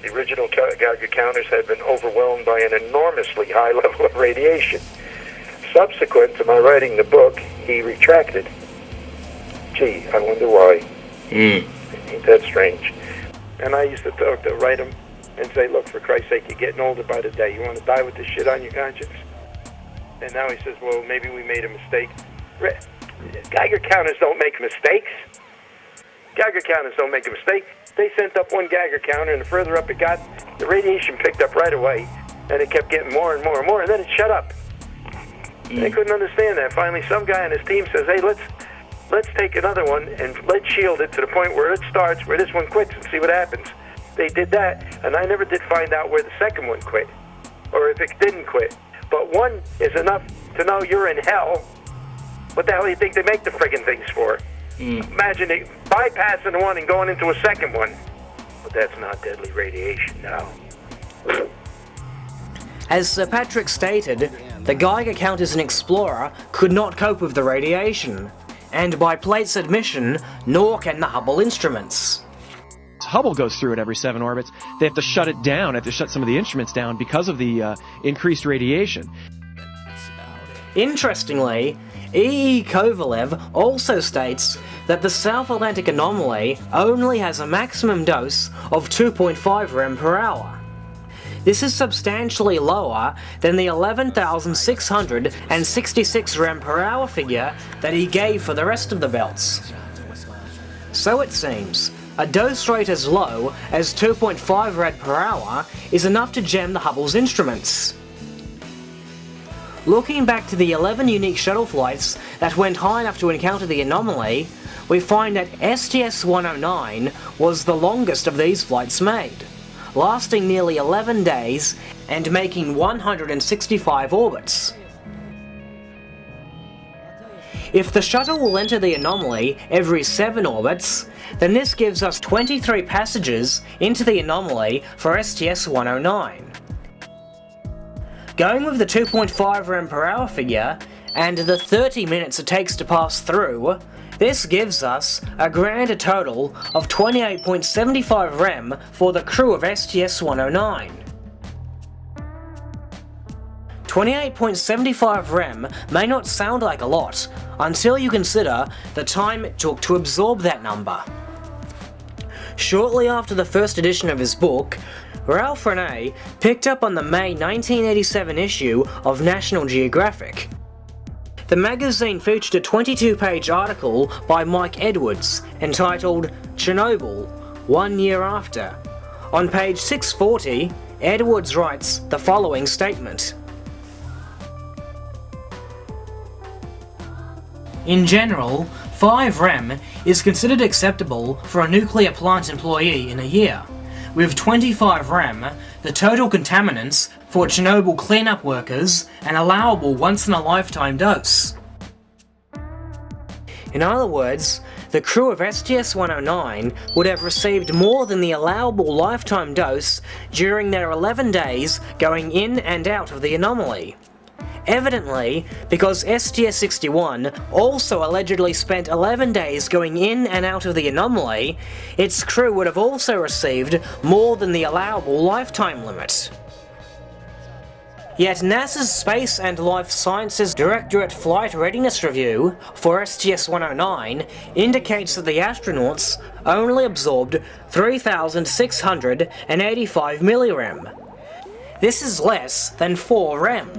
The original Geiger counters had been overwhelmed by an enormously high level of radiation. Subsequent to my writing the book, he retracted. Gee, I wonder why. Ain't that strange? And I used to write him and say, look, for Christ's sake, you're getting older by the day. You want to die with this shit on your conscience? And now he says, well, maybe we made a mistake. Geiger counters don't make mistakes. Geiger counters don't make a mistake. They sent up one Geiger counter, and the further up it got, the radiation picked up right away, and it kept getting more and more and more, and then it shut up. They couldn't understand that. Finally, some guy on his team says, hey, let's take another one, and let's shield it to the point where it starts, where this one quits, and see what happens. They did that, and I never did find out where the second one quit, or if it didn't quit. But one is enough to know you're in hell. What the hell do you think they make the friggin' things for? Imagine it bypassing the one and going into a second one. But that's not deadly radiation now. As Sir Patrick stated, the Geiger counters and Explorer could not cope with the radiation, and by Plate's admission, nor can the Hubble instruments. Hubble goes through it every 7 orbits. They have to shut it down, have to shut some of the instruments down because of the increased radiation. Interestingly, E.E. Kovalev also states that the South Atlantic anomaly only has a maximum dose of 2.5 rem per hour. This is substantially lower than the 11,666 rem per hour figure that he gave for the rest of the belts. So it seems, a dose rate as low as 2.5 rad per hour is enough to jam the Hubble's instruments. Looking back to the 11 unique shuttle flights that went high enough to encounter the anomaly, we find that STS-109 was the longest of these flights made, lasting nearly 11 days and making 165 orbits. If the shuttle will enter the anomaly every 7 orbits, then this gives us 23 passages into the anomaly for STS-109. Going with the 2.5 rem per hour figure, and the 30 minutes it takes to pass through, this gives us a grand total of 28.75 rem for the crew of STS-109. 28.75 rem may not sound like a lot, until you consider the time it took to absorb that number. Shortly after the first edition of his book, Ralph Rene picked up on the May 1987 issue of National Geographic. The magazine featured a 22-page article by Mike Edwards entitled Chernobyl, 1 Year After. On page 640, Edwards writes the following statement. In general, 5 rem is considered acceptable for a nuclear plant employee in a year. With 25 rem, the total contaminants for Chernobyl cleanup workers an allowable once-in-a-lifetime dose. In other words, the crew of STS-109 would have received more than the allowable lifetime dose during their 11 days going in and out of the anomaly. Evidently, because STS-61 also allegedly spent 11 days going in and out of the anomaly, its crew would have also received more than the allowable lifetime limit. Yet NASA's Space and Life Sciences Directorate Flight Readiness Review for STS-109 indicates that the astronauts only absorbed 3,685 millirem. This is less than 4 rem.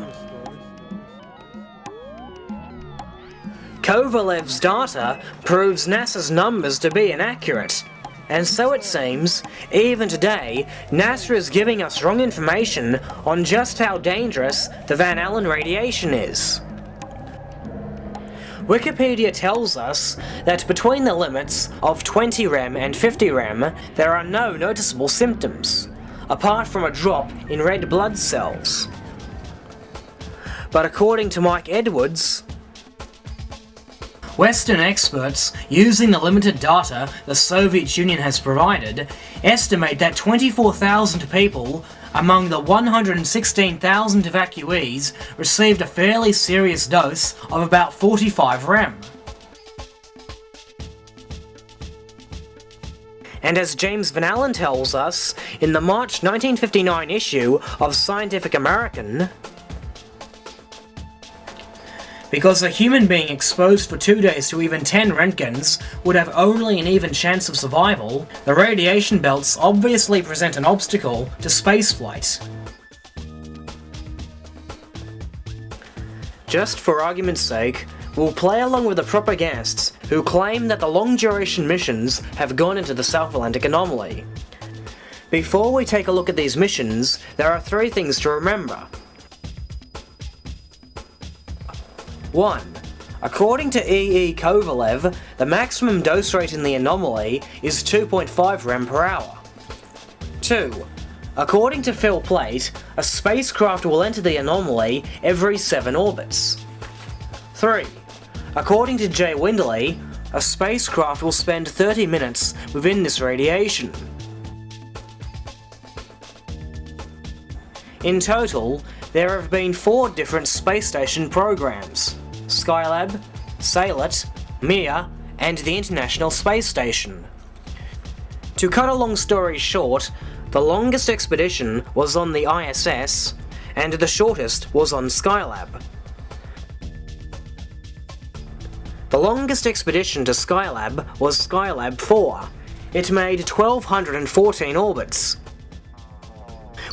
Kovalev's data proves NASA's numbers to be inaccurate, and so it seems, even today, NASA is giving us wrong information on just how dangerous the Van Allen radiation is. Wikipedia tells us that between the limits of 20 rem and 50 rem, there are no noticeable symptoms, apart from a drop in red blood cells. But according to Mike Edwards, Western experts, using the limited data the Soviet Union has provided, estimate that 24,000 people among the 116,000 evacuees received a fairly serious dose of about 45 rem. And as James Van Allen tells us in the March 1959 issue of Scientific American, because a human being exposed for 2 days to even 10 Röntgens would have only an even chance of survival, the radiation belts obviously present an obstacle to spaceflight. Just for argument's sake, we'll play along with the propagandist who claim that the long-duration missions have gone into the South Atlantic Anomaly. Before we take a look at these missions, there are 3 things to remember. 1. According to E. Kovalev, the maximum dose rate in the anomaly is 2.5 rem per hour. 2. According to Phil Plait, a spacecraft will enter the anomaly every 7 orbits. 3. According to Jay Windley, a spacecraft will spend 30 minutes within this radiation. In total, there have been 4 different space station programs: Skylab, Salet, Mir, and the International Space Station. To cut a long story short, the longest expedition was on the ISS, and the shortest was on Skylab. The longest expedition to Skylab was Skylab 4. It made 1,214 orbits,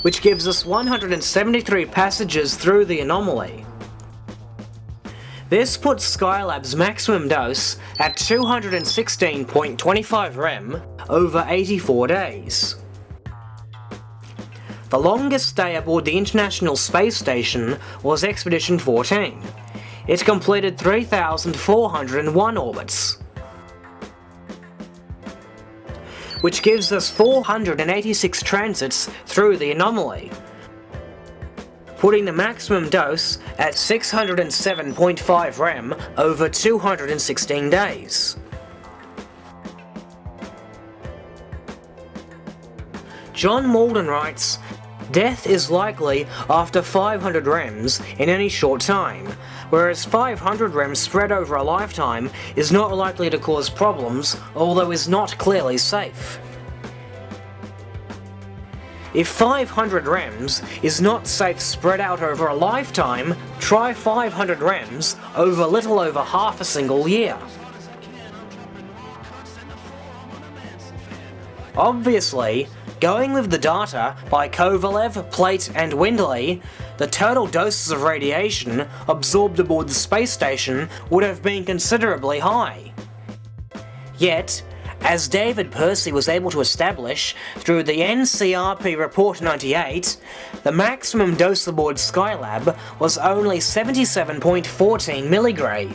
which gives us 173 passages through the anomaly. This puts Skylab's maximum dose at 216.25 rem over 84 days. The longest stay aboard the International Space Station was Expedition 14. It completed 3,401 orbits, which gives us 486 transits through the anomaly, putting the maximum dose at 607.5 rem over 216 days. John Malden writes, "Death is likely after 500 rems in any short time, whereas 500 rems spread over a lifetime is not likely to cause problems, although is not clearly safe." If 500 rems is not safe spread out over a lifetime, try 500 rems over little over half a single year. Obviously, going with the data by Kovalev, Plait, and Windley, the total doses of radiation absorbed aboard the space station would have been considerably high. Yet, as David Percy was able to establish through the NCRP Report 98, the maximum dose aboard Skylab was only 77.14 milligray,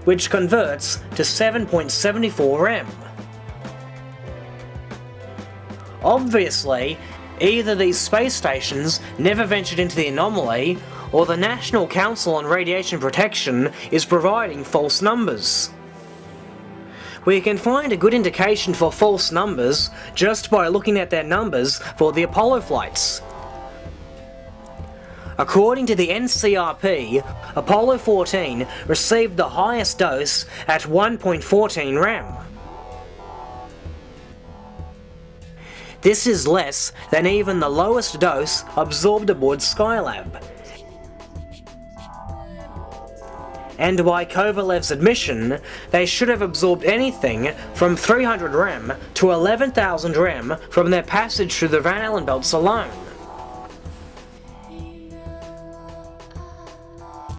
which converts to 7.74 rem. Obviously, either these space stations never ventured into the anomaly, or the National Council on Radiation Protection is providing false numbers. We can find a good indication for false numbers just by looking at their numbers for the Apollo flights. According to the NCRP, Apollo 14 received the highest dose at 1.14 rem. This is less than even the lowest dose absorbed aboard Skylab. And by Kovalev's admission, they should have absorbed anything from 300 rem to 11,000 rem from their passage through the Van Allen belts alone.